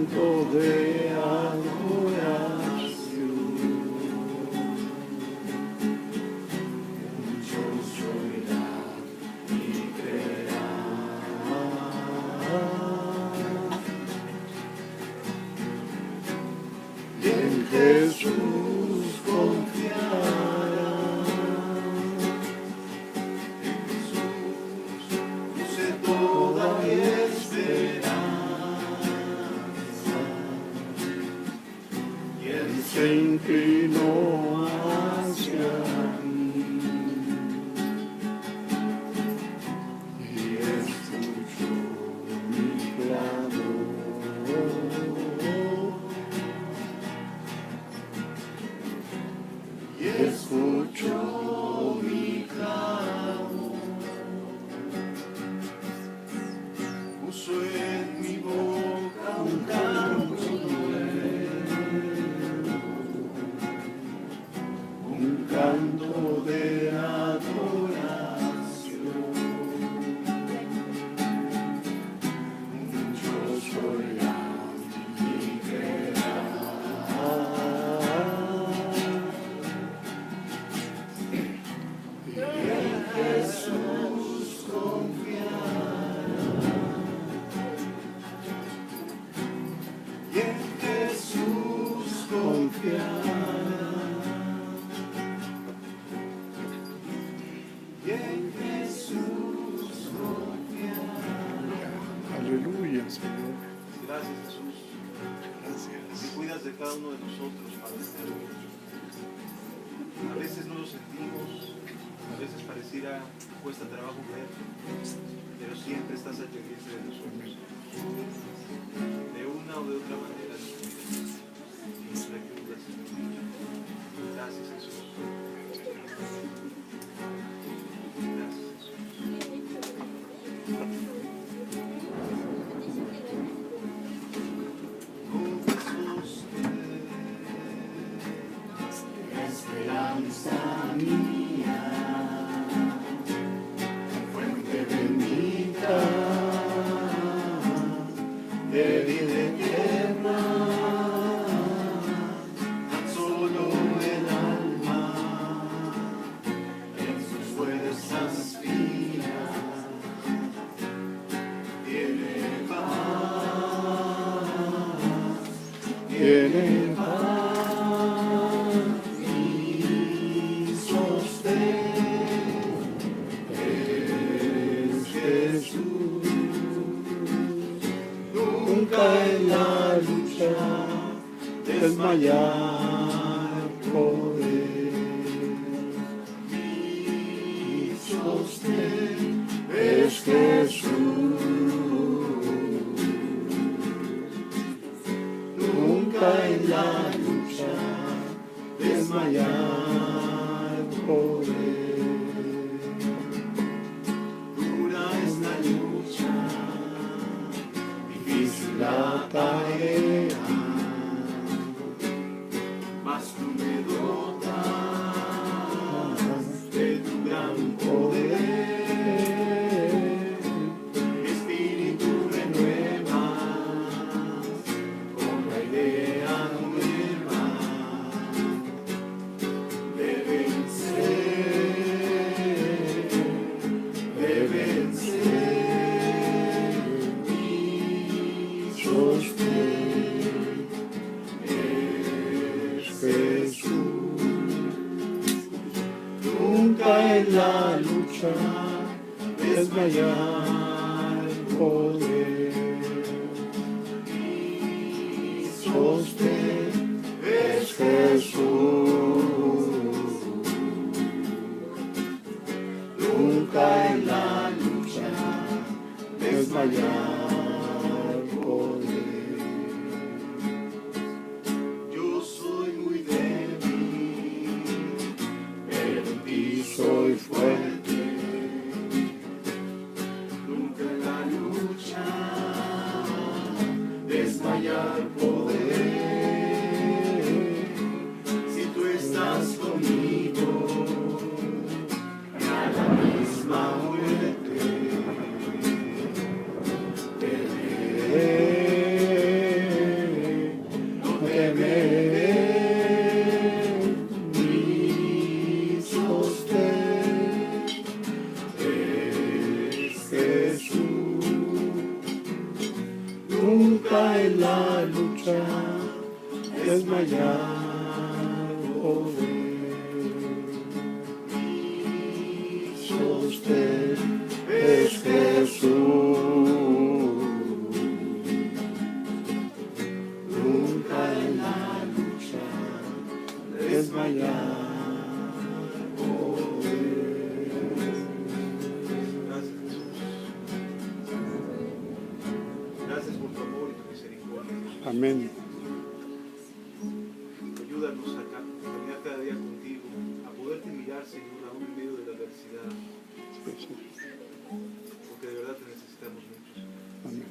canto de adoración. Muchos oirán y creerán. Y en Jesús confiarán. En Jesús puse toda mi esperanza. Y Él se inclinó hacia mí y escuchó mi clamor. Y escuchó mi clamor. Puso en mi boca un canto nuevo, un canto de adoración. Muchos oirán y creerán. Y en Jesús confiarán. Y en Jesús confiarán. Y en Jesús confiarán. Aleluya, Señor. Gracias, Jesús. Gracias. Que cuidas de cada uno de nosotros, Padre eterno. A veces no lo sentimos, a veces pareciera que cuesta trabajo ver, pero siempre estás al pendiente de nosotros. De una o de otra manera nos cuidas y nos ayudas. Gracias, Jesús. Gracias, Jesús. Esperanza mía, fuente bendita de vida eterna, tan solo el alma en sus fuerzas finas tiene paz, tiene paz. Nunca en la lucha desmayar poder. Mi sostén es Jesús. Nunca en la lucha desmayar poder. Dura es la lucha, difícil la tarea, mas tú me dotas de tu gran poder. Espíritu renuevas con la idea nueva de vencer. Jesús, nunca en la lucha desmayar poder. Mi sostén es Jesús. Nunca en la lucha desmayar poder. Soy fuerte, nunca en la lucha desmayar poder. Si tú estás conmigo, a la misma muerte tener. lucha, desmayar poder. Usted es Jesús, nunca en la lucha, desmayar. Gracias por tu amor y tu misericordia. Amén. Ayúdanos a caminar cada día contigo, a poderte mirar, Señor, aún en medio de la adversidad, porque de verdad te necesitamos mucho. Amén.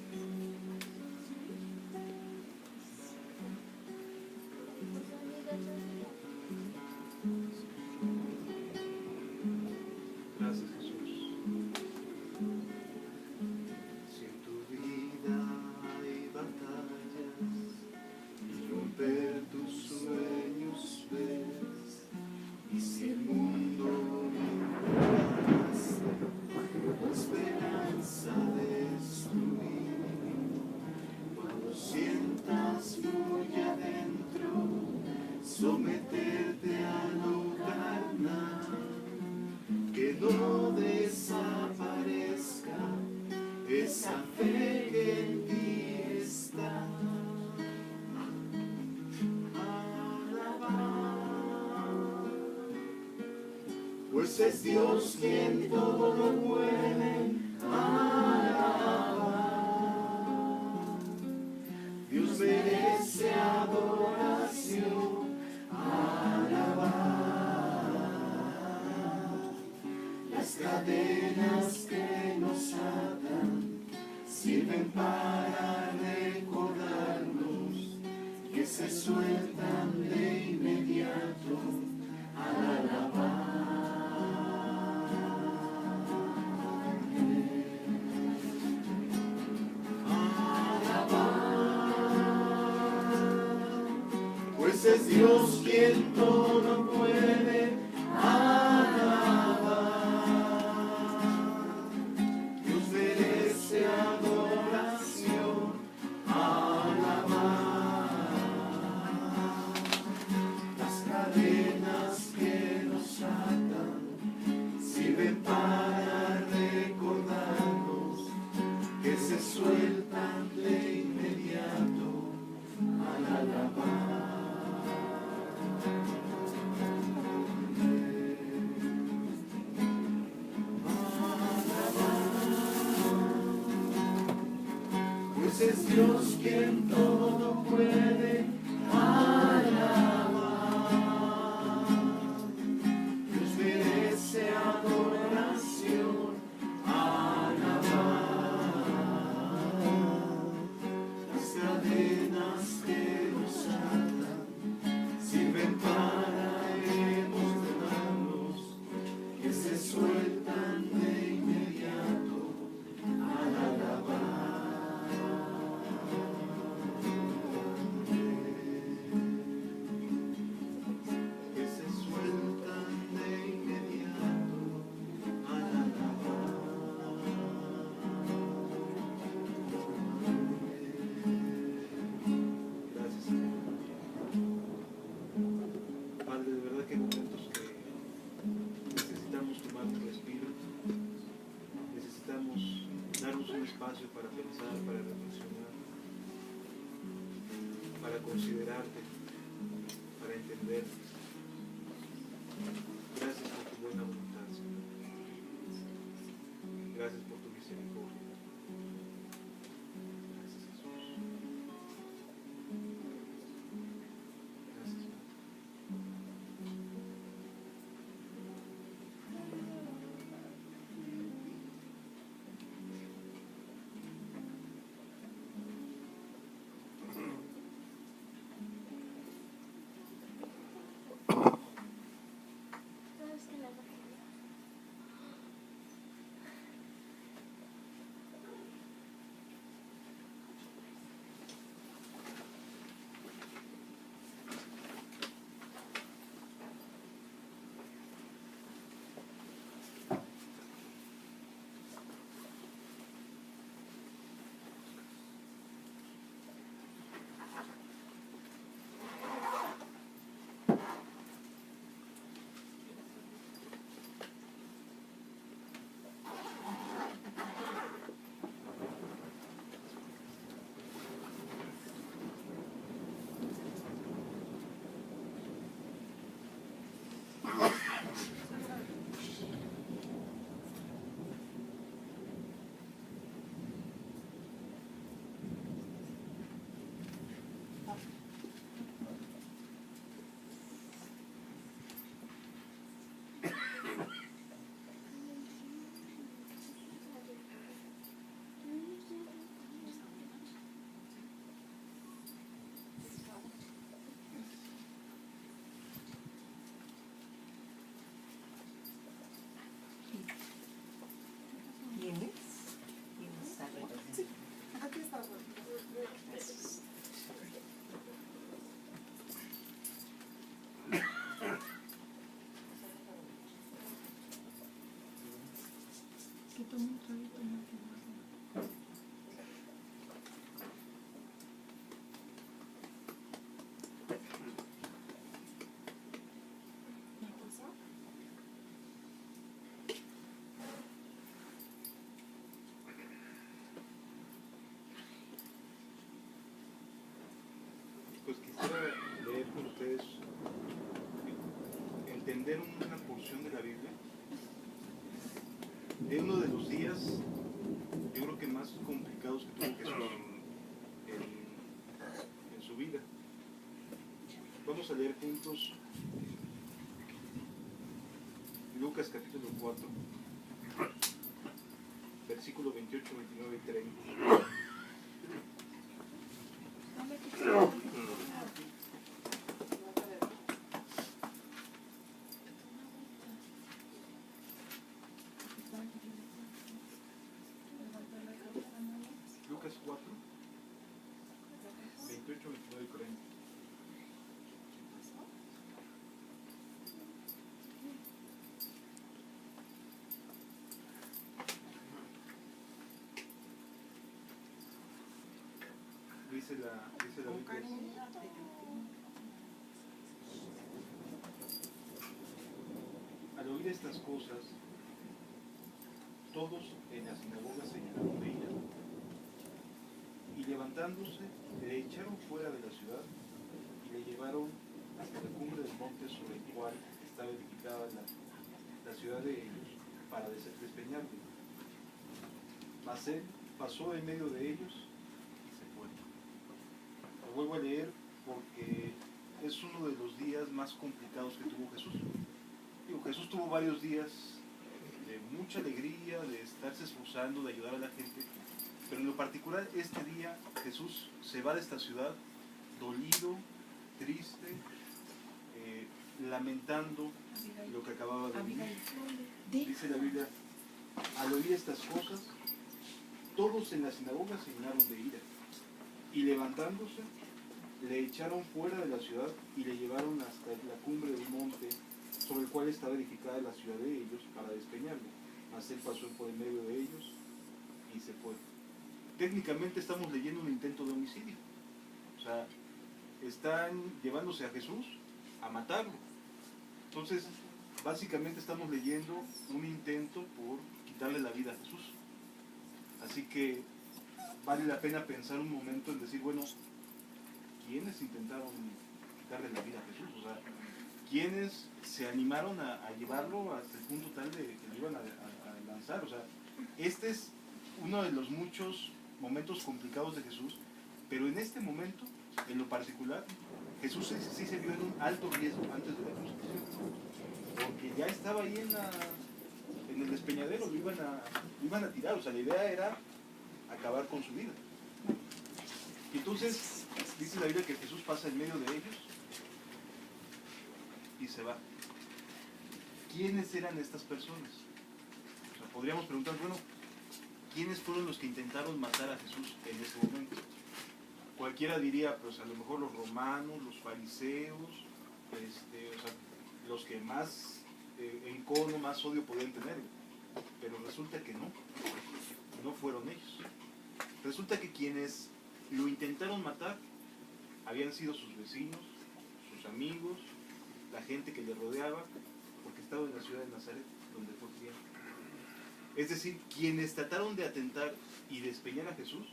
Gracias, Jesús. Si en tu vida hay batallas y romper tus sueños ves, y si el mundo ignoras, tu esperanza destruir, cuando sientas muy adentro someterte a lo carnal, que no desaparezca esa fe que en ti está. Alabar, pues es Dios quien todo lo puede. Alabar, Dios merece adoración. Alabar, las cadenas que nos atan sirven para recordarnos que se sueltan de inmediato al alabar. Pues es Dios quien todo puede. Alabar, Dios merece adoración. Alabar, las cadenas que nos atan sirven para recordarnos que se sueltan de inmediato al alabar. Pues es Dios quien todo puede. Alabar, Dios merece adoración. Alabar, las cadenas que nos atan sirven para demostrarnos que se sueltan de inmediato al alabar. Que se sueltan de inmediato al alabar. Gracias, Señor. Padre, de verdad que hay momentos que necesitamos tomar tu respiro, necesitamos darnos un espacio para pensar, para reflexionar, para considerarte, para entender. Gracias por tu buena voluntad, Señor. Gracias por tu misericordia. Gracias, Jesús. Gracias, Padre. Pues quisiera leer con ustedes, entender una porción de la Biblia, de uno de los días, yo creo que más complicados que tuvo Jesús en su vida. Vamos a leer juntos Lucas capítulo 4, versículo 28, 29 y 30. Lucas 4, 28, 29 y 40. Dice la Biblia. Al oír estas cosas, todos en la sinagoga se llenaron de ira, y levantándose, le echaron fuera de la ciudad y le llevaron hasta la cumbre del monte sobre el cual estaba edificada la ciudad de ellos, para despeñarle. Mas él pasó en medio de ellos y se fue. Lo vuelvo a leer porque es uno de los días más complicados que tuvo Jesús. Jesús tuvo varios días de mucha alegría, de estarse esforzando, de ayudar a la gente, pero en lo particular este día Jesús se va de esta ciudad dolido, triste, lamentando lo que acababa de vivir. Dice la Biblia, al oír estas cosas, todos en la sinagoga se llenaron de ira, y levantándose, le echaron fuera de la ciudad y le llevaron hasta la cumbre del monte sobre el cual estaba edificada la ciudad de ellos, para despeñarle. Mas él pasó por el medio de ellos y se fue. Técnicamente estamos leyendo un intento de homicidio. O sea, están llevándose a Jesús a matarlo. Entonces, básicamente estamos leyendo un intento por quitarle la vida a Jesús. Así que vale la pena pensar un momento en decir, bueno, ¿quiénes intentaron quitarle la vida a Jesús? O sea, ¿quiénes se animaron a llevarlo hasta el punto tal de que lo iban a lanzar? O sea, este es uno de los muchos momentos complicados de Jesús, pero en este momento, en lo particular, Jesús sí se vio en un alto riesgo antes de la crucifixión, porque ya estaba ahí en el despeñadero, lo iban a tirar. O sea, la idea era acabar con su vida. Y entonces dice la Biblia que Jesús pasa en medio de ellos y se va. ¿Quiénes eran estas personas? O sea, podríamos preguntar, bueno, ¿quiénes fueron los que intentaron matar a Jesús en ese momento? Cualquiera diría, pues a lo mejor los romanos, los fariseos, o sea, los que más encono, más odio podían tener. Pero resulta que no fueron ellos. Resulta que quienes lo intentaron matar habían sido sus vecinos, sus amigos, la gente que le rodeaba, porque estaba en la ciudad de Nazaret, donde fue criado. Es decir, quienes trataron de atentar y despeñar a Jesús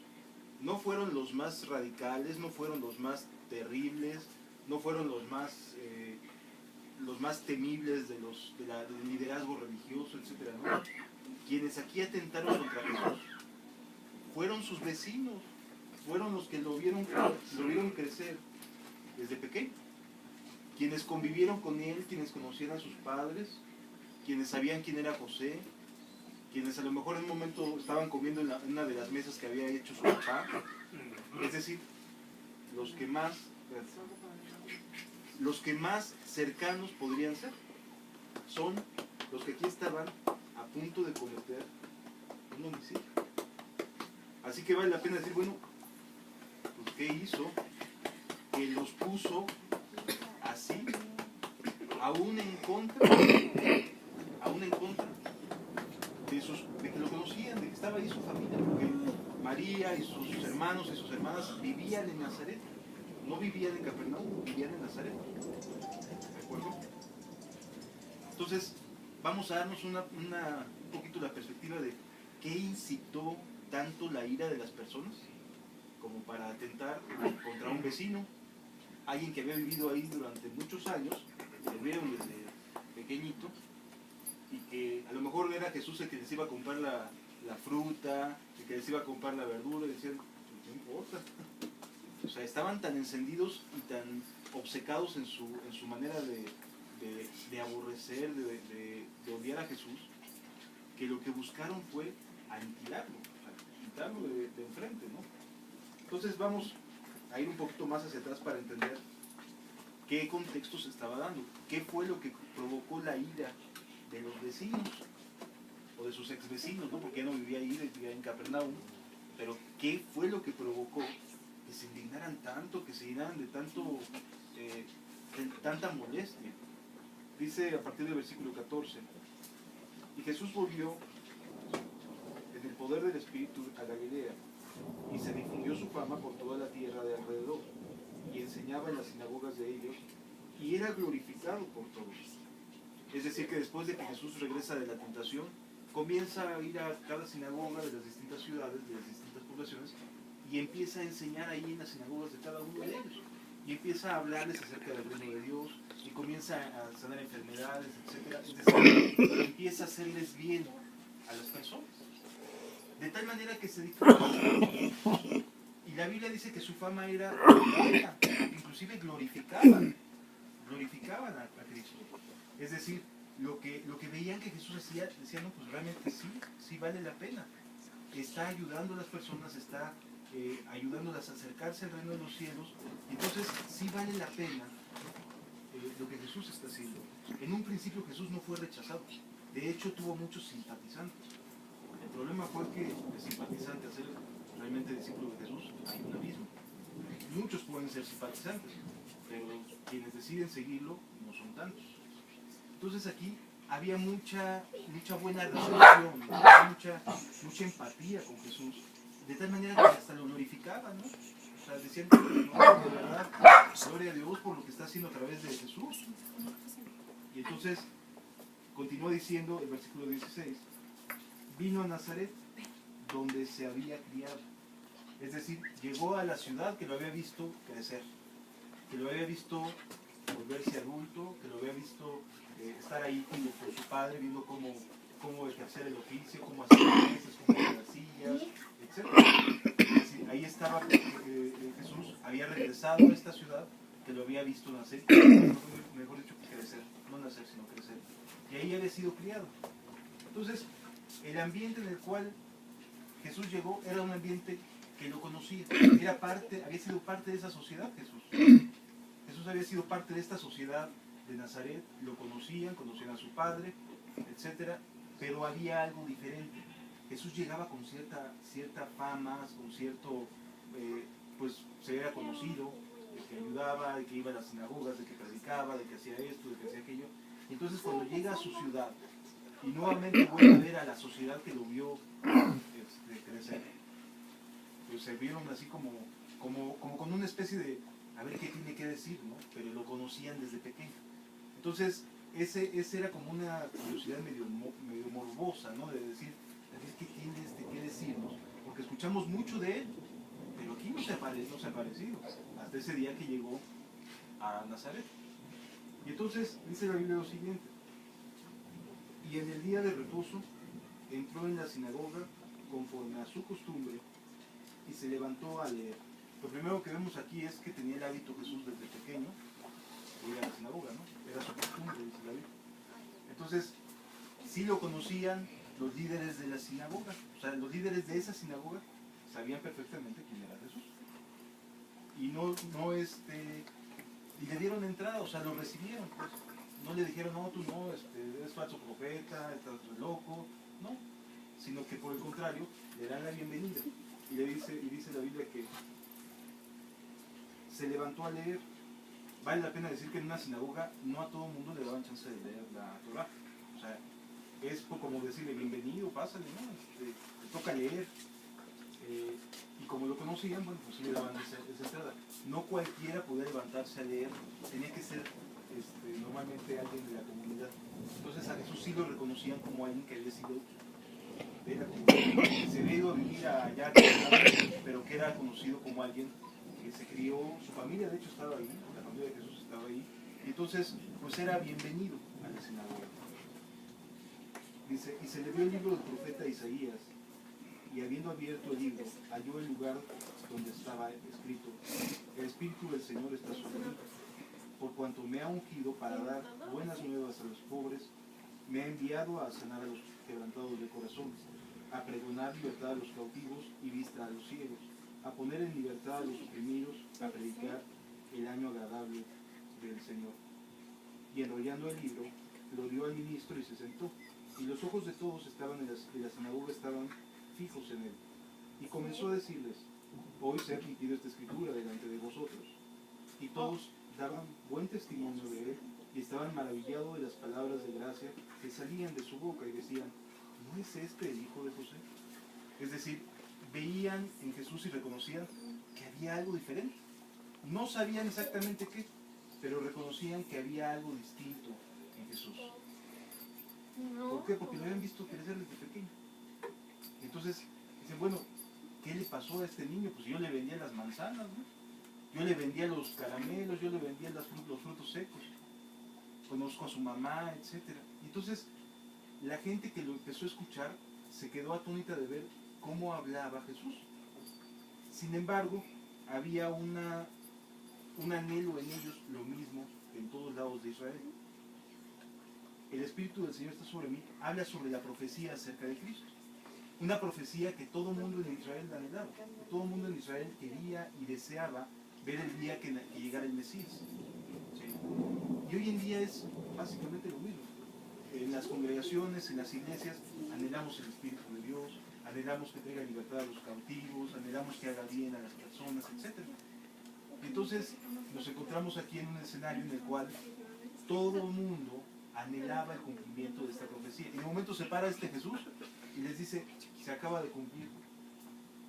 no fueron los más radicales, no fueron los más terribles, no fueron los más temibles del liderazgo religioso, etc. ¿no? Quienes aquí atentaron contra Jesús fueron sus vecinos, fueron los que lo vieron crecer desde pequeño, quienes convivieron con él, quienes conocían a sus padres, quienes sabían quién era José, quienes a lo mejor en un momento estaban comiendo en una de las mesas que había hecho su papá. Es decir, los que más cercanos podrían ser son los que aquí estaban a punto de cometer un homicidio. Así que vale la pena decir, bueno, pues ¿qué hizo? Que los puso así, aún en contra de lo que María y sus hermanos y sus hermanas vivían en Nazaret. No vivían en Capernaum, vivían en Nazaret. ¿De acuerdo? Entonces, vamos a darnos un poquito la perspectiva de qué incitó tanto la ira de las personas como para atentar contra un vecino, alguien que había vivido ahí durante muchos años, que lo vieron desde pequeñito, y que a lo mejor era Jesús el que les iba a comprar la fruta, el que les iba a comprar la verdura, y decían, pues no importa. O sea, estaban tan encendidos y tan obcecados en su manera de aborrecer, de odiar a Jesús, que lo que buscaron fue aniquilarlo, o sea, quitarlo de enfrente, ¿no? Entonces vamos a ir un poquito más hacia atrás para entender qué contexto se estaba dando, qué fue lo que provocó la ira de los vecinos, o de sus ex vecinos, ¿no? Porque ya no vivía ahí, vivía en Capernaum, pero qué fue lo que provocó que se indignaran tanto, que se llenaran de tanta molestia. Dice a partir del versículo 14, y Jesús volvió en el poder del Espíritu a Galilea, y se difundió su fama por toda la tierra de alrededor, y enseñaba en las sinagogas de ellos, y era glorificado por todos. Es decir, que después de que Jesús regresa de la tentación, comienza a ir a cada sinagoga de las distintas ciudades, de las distintas poblaciones, y empieza a enseñar ahí en las sinagogas de cada uno de ellos. Y empieza a hablarles acerca del reino de Dios, y comienza a sanar enfermedades, etc. Es decir, empieza a hacerles bien a las personas. De tal manera que se difundió. Y la Biblia dice que su fama era buena, inclusive glorificaban a Cristo. Es decir, lo que veían que Jesús hacía, decían, no, pues realmente sí vale la pena. Está ayudando a las personas, está ayudándolas a acercarse al reino de los cielos. Entonces, sí vale la pena lo que Jesús está haciendo. En un principio Jesús no fue rechazado. De hecho, tuvo muchos simpatizantes. El problema fue que de simpatizante a ser realmente discípulo de Jesús hay un abismo. Muchos pueden ser simpatizantes, pero quienes deciden seguirlo no son tantos. Entonces aquí había mucha buena relación, mucha empatía con Jesús, de tal manera que hasta lo glorificaban, ¿no? O sea, decían, no, de verdad, gloria a Dios por lo que está haciendo a través de Jesús. Y entonces continúa diciendo el versículo 16, vino a Nazaret, donde se había criado. Es decir, llegó a la ciudad que lo había visto crecer, que lo había visto volverse adulto, que lo había visto estar ahí con su padre, viendo cómo ejercer el oficio, cómo hacer mesas, cómo hacer las sillas, etc. Es decir, ahí estaba Jesús, había regresado a esta ciudad que lo había visto nacer, mejor dicho que crecer, no nacer sino crecer, y ahí había sido criado. Entonces, el ambiente en el cual Jesús llegó era un ambiente que lo conocía, había sido parte de esa sociedad. Jesús había sido parte de esta sociedad de Nazaret, lo conocían a su padre, etc. Pero había algo diferente. Jesús llegaba con cierta fama, con cierto, pues se era conocido, de que ayudaba, de que iba a las sinagogas, de que predicaba, de que hacía esto, de que hacía aquello. Entonces cuando llega a su ciudad, y nuevamente vuelve a ver a la sociedad que lo vio crecer, pues se vieron así como con una especie de a ver qué tiene que decir, ¿no? Pero lo conocían desde pequeño. Entonces, ese era como una curiosidad medio morbosa, ¿no? De decir, ¿qué tiene que decirnos? Porque escuchamos mucho de él, pero aquí no se ha parecido, hasta ese día que llegó a Nazaret. Y entonces, dice la Biblia lo siguiente, y en el día de reposo entró en la sinagoga conforme a su costumbre y se levantó a leer. Lo primero que vemos aquí es que tenía el hábito Jesús desde pequeño de ir a la sinagoga, ¿no? Era su costumbre, dice la Biblia. Entonces, sí lo conocían los líderes de la sinagoga, o sea, los líderes de esa sinagoga sabían perfectamente quién era Jesús. Y le dieron entrada, o sea, lo recibieron, pues. No le dijeron, no, tú no, eres falso profeta, estás loco, no, sino que por el contrario, le dan la bienvenida. Y dice la Biblia que se levantó a leer. Vale la pena decir que en una sinagoga no a todo el mundo le daban chance de leer la Torah. O sea, es como decirle bienvenido, pásale, ¿no? Te toca leer. y como lo conocían, bueno, pues sí le daban esa entrada. No cualquiera podía levantarse a leer, tenía que ser normalmente alguien de la comunidad. Entonces a Jesús sí lo reconocían como alguien que había sido de la comunidad, que se había ido a vivir allá, pero que era conocido como alguien que se crió, su familia de hecho estaba ahí, la familia de Jesús estaba ahí, y entonces pues era bienvenido a la sinagoga. Dice, y se le dio el libro del profeta Isaías, y habiendo abierto el libro, halló el lugar donde estaba escrito: el Espíritu del Señor está sobre mí, por cuanto me ha ungido para dar buenas nuevas a los pobres, me ha enviado a sanar a los quebrantados de corazón, a pregonar libertad a los cautivos y vista a los ciegos, a poner en libertad a los oprimidos, a predicar el año agradable del Señor. Y enrollando el libro, lo dio al ministro y se sentó. Y los ojos de todos estaban en la sinagoga estaban fijos en él. Y comenzó a decirles: hoy se ha cumplido esta escritura delante de vosotros. Y todos daban buen testimonio de él y estaban maravillados de las palabras de gracia que salían de su boca y decían: ¿no es este el hijo de José? Es decir, veían en Jesús y reconocían que había algo diferente. No sabían exactamente qué, pero reconocían que había algo distinto en Jesús. ¿Por qué? Porque lo habían visto crecer desde pequeño. Entonces dicen, bueno, ¿qué le pasó a este niño? Pues yo le vendía las manzanas, ¿no? Yo le vendía los caramelos, yo le vendía los frutos secos. Conozco a su mamá, etc. Entonces la gente que lo empezó a escuchar se quedó atónita de ver cómo hablaba Jesús. Sin embargo, había un anhelo en ellos, lo mismo que en todos lados de Israel. El Espíritu del Señor está sobre mí, habla sobre la profecía acerca de Cristo. Una profecía que todo el mundo en Israel anhelaba. Todo el mundo en Israel quería y deseaba ver el día que llegara el Mesías. ¿Sí? Y hoy en día es básicamente lo mismo. En las congregaciones, en las iglesias, anhelamos el Espíritu de Dios, anhelamos que traiga libertad a los cautivos, anhelamos que haga bien a las personas, etc. Entonces nos encontramos aquí en un escenario en el cual todo el mundo anhelaba el cumplimiento de esta profecía. Y en un momento se para Jesús y les dice: se acaba de cumplir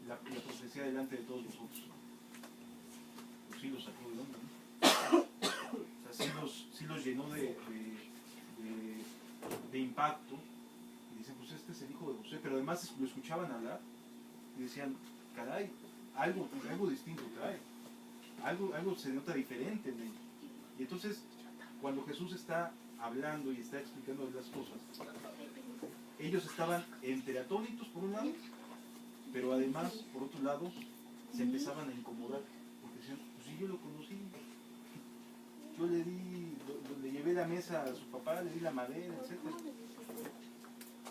la profecía delante de todos vosotros. Pues sí los sacó de onda, ¿no? O sea, sí los llenó de impacto. Y dicen, pues este es el hijo de José. Pero además lo escuchaban hablar y decían, caray, algo distinto trae. Algo se nota diferente en él. Y entonces, cuando Jesús está hablando y está explicando las cosas, ellos estaban entre atónitos por un lado, pero además, por otro lado, se empezaban a incomodar, porque decían, pues sí, yo lo conocí, yo le llevé la mesa a su papá, le di la madera, etc.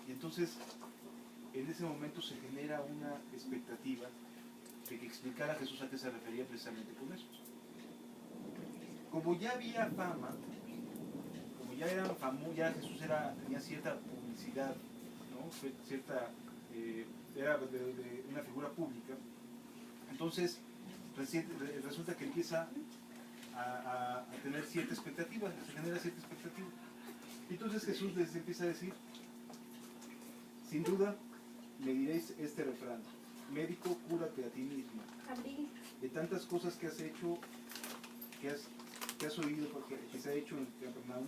Y entonces, en ese momento se genera una expectativa de que explicara a Jesús a qué se refería precisamente con eso. Como ya había fama, como ya eran famosos, ya Jesús tenía cierta publicidad, ¿no? Era de una figura pública. Entonces resulta que empieza a tener cierta expectativa, se genera cierta expectativa. Entonces Jesús les empieza a decir: sin duda me diréis este refrán: médico, cúrate a ti mismo. De tantas cosas que has hecho, que has oído, porque que se ha hecho en Capernaum,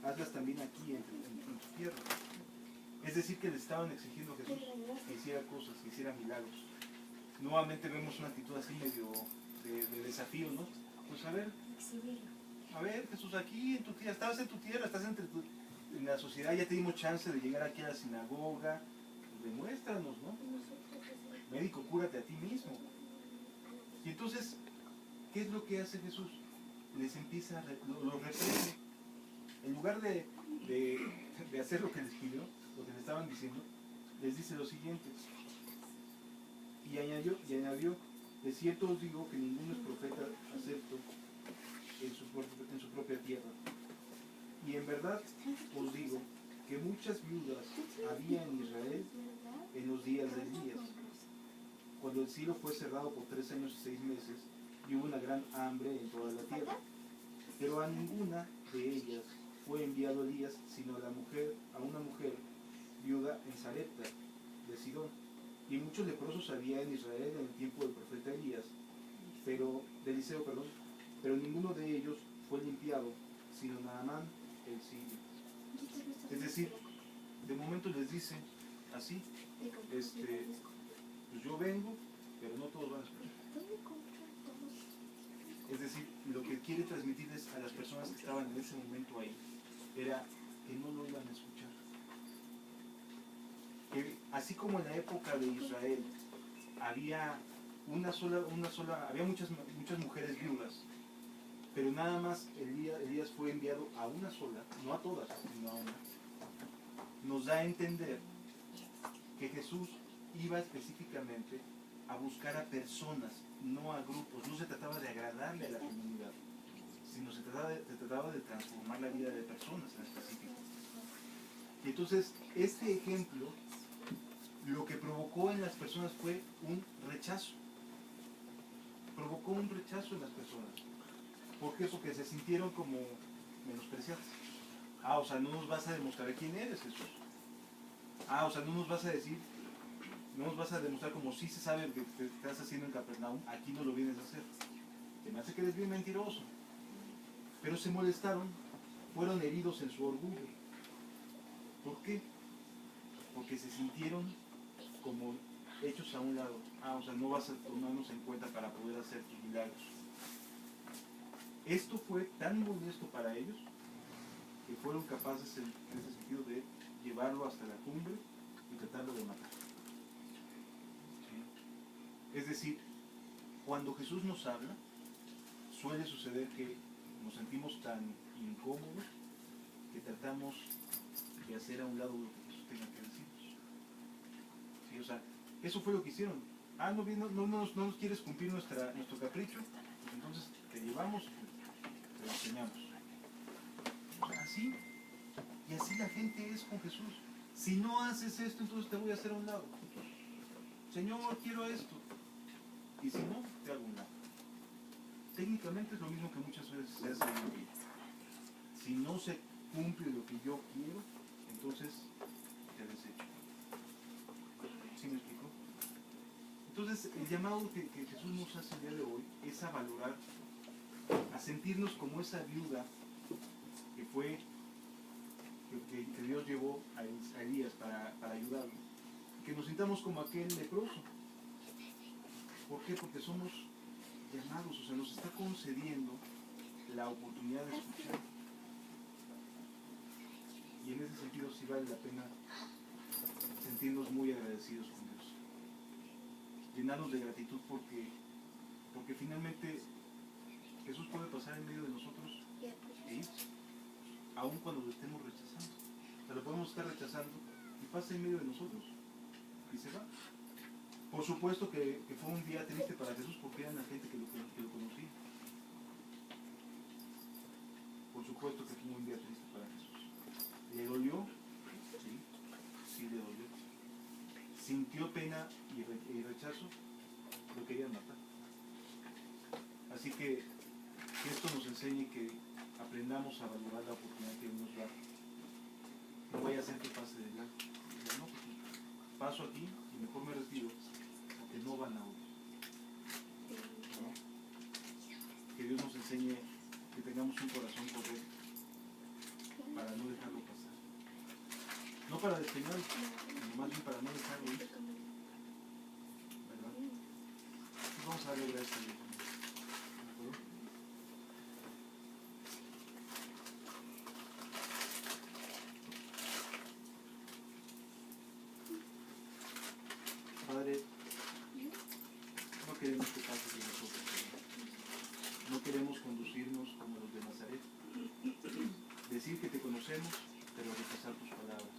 hazlas también aquí en tu tierra. Es decir, que le estaban exigiendo a Jesús que hiciera cosas, que hiciera milagros. Nuevamente vemos una actitud así medio de desafío, ¿no? Pues a ver Jesús, aquí en tu tierra, estás en tu tierra, estás en la sociedad, ya te dimos chance de llegar aquí a la sinagoga, pues demuéstranos, ¿no? Médico, cúrate a ti mismo. Y entonces, ¿qué es lo que hace Jesús? Les empieza, los reprende. En lugar de hacer lo que les pidió, lo que le estaban diciendo, les dice lo siguiente. Y añadió, de cierto os digo que ninguno es profeta acepto en su propia tierra. Y en verdad os digo que muchas viudas había en Israel en los días de Elías, cuando el cielo fue cerrado por 3 años y 6 meses, y hubo una gran hambre en toda la tierra. Pero a ninguna de ellas fue enviado Elías, sino a una mujer viuda en Sarepta de Sidón. Y muchos leprosos había en Israel en el tiempo del profeta Elías, de Eliseo, pero ninguno de ellos fue limpiado, sino Naamán el sirio. Es decir, de momento les dice así, pues yo vengo, pero no todos van a escuchar. Es decir, lo que quiere transmitirles a las personas que estaban en ese momento ahí era que no lo iban a escuchar. Que así como en la época de Israel había había muchas mujeres viudas, pero nada más Elías fue enviado a una sola, no a todas, sino a una. Nos da a entender que Jesús iba específicamente a buscar a personas, no a grupos. No se trataba de agradarle a la comunidad, sino se trataba de transformar la vida de personas en específico. Y entonces, este ejemplo lo que provocó en las personas fue un rechazo. Provocó un rechazo en las personas. ¿Por qué? Porque se sintieron como menospreciadas. O sea, no nos vas a demostrar quién eres, Jesús. O sea, no nos vas a decir, no nos vas a demostrar como si se sabe que te estás haciendo en Capernaum, aquí no lo vienes a hacer. Se me hace que eres bien mentiroso. Pero se molestaron, fueron heridos en su orgullo. ¿Por qué? Porque se sintieron como hechos a un lado. O sea, no vas a tomarnos en cuenta para poder hacer tus milagros. Esto fue tan molesto para ellos que fueron capaces en ese sentido de llevarlo hasta la cumbre y tratarlo de matar. ¿Sí? Es decir, cuando Jesús nos habla, suele suceder que nos sentimos tan incómodos que tratamos de hacer a un lado lo que Jesús tenga que decirnos. ¿Sí? O sea, eso fue lo que hicieron. No nos quieres cumplir nuestro capricho, pues entonces te llevamos y te lo enseñamos. Así. Y así la gente es con Jesús. Si no haces esto, entonces te voy a hacer a un lado. Señor, quiero esto. Y si no, te hago a un lado. Técnicamente es lo mismo que muchas veces se hace en mi vida. Si no se cumple lo que yo quiero, entonces te desecho. ¿Sí me explico? Entonces, el llamado que Jesús nos hace el día de hoy es a valorar, a sentirnos como esa viuda que fue, que Dios llevó a Elías para ayudarlo. Que nos sintamos como aquel leproso. ¿Por qué? Porque somos llamados, o sea, nos está concediendo la oportunidad de escuchar. Y en ese sentido sí vale la pena sentirnos muy agradecidos con Dios. Llenarnos de gratitud porque finalmente Jesús puede pasar en medio de nosotros e irse, aun cuando lo estemos rechazando. O sea, lo podemos estar rechazando y pasa en medio de nosotros y se va. Por supuesto que fue un día triste para Jesús porque eran la gente que lo conocía. Por supuesto que fue un día triste para Jesús. ¿Le dolió? Sí le dolió. Sintió pena y rechazo, lo querían matar. Así que esto nos enseñe que aprendamos a valorar la oportunidad que Dios nos da. No vaya a ser que pase de largo. No, pues, paso aquí y mejor me retiro, porque no van a oír. ¿No? Que Dios nos enseñe que tengamos un corazón correcto para no dejarlo pasar. No para despeñarlo, sino más bien para no dejarlo ir. ¿Verdad? Entonces vamos a darle gracias a Dios. ¿De acuerdo? Padre, no queremos que pases de nosotros, Señor. No queremos conducirnos como los de Nazaret. Decir que te conocemos, pero rechazar tus palabras.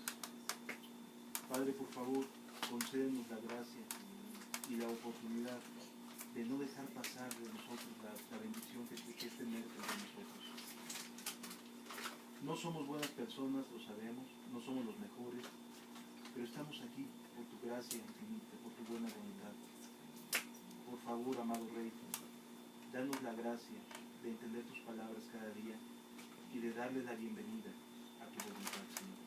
Padre, por favor, concédenos la gracia y la oportunidad de no dejar pasar de nosotros la bendición que es tener entre nosotros. No somos buenas personas, lo sabemos, no somos los mejores, pero estamos aquí por tu gracia infinita, por tu buena voluntad. Por favor, amado Rey, danos la gracia de entender tus palabras cada día y de darle la bienvenida a tu voluntad, Señor.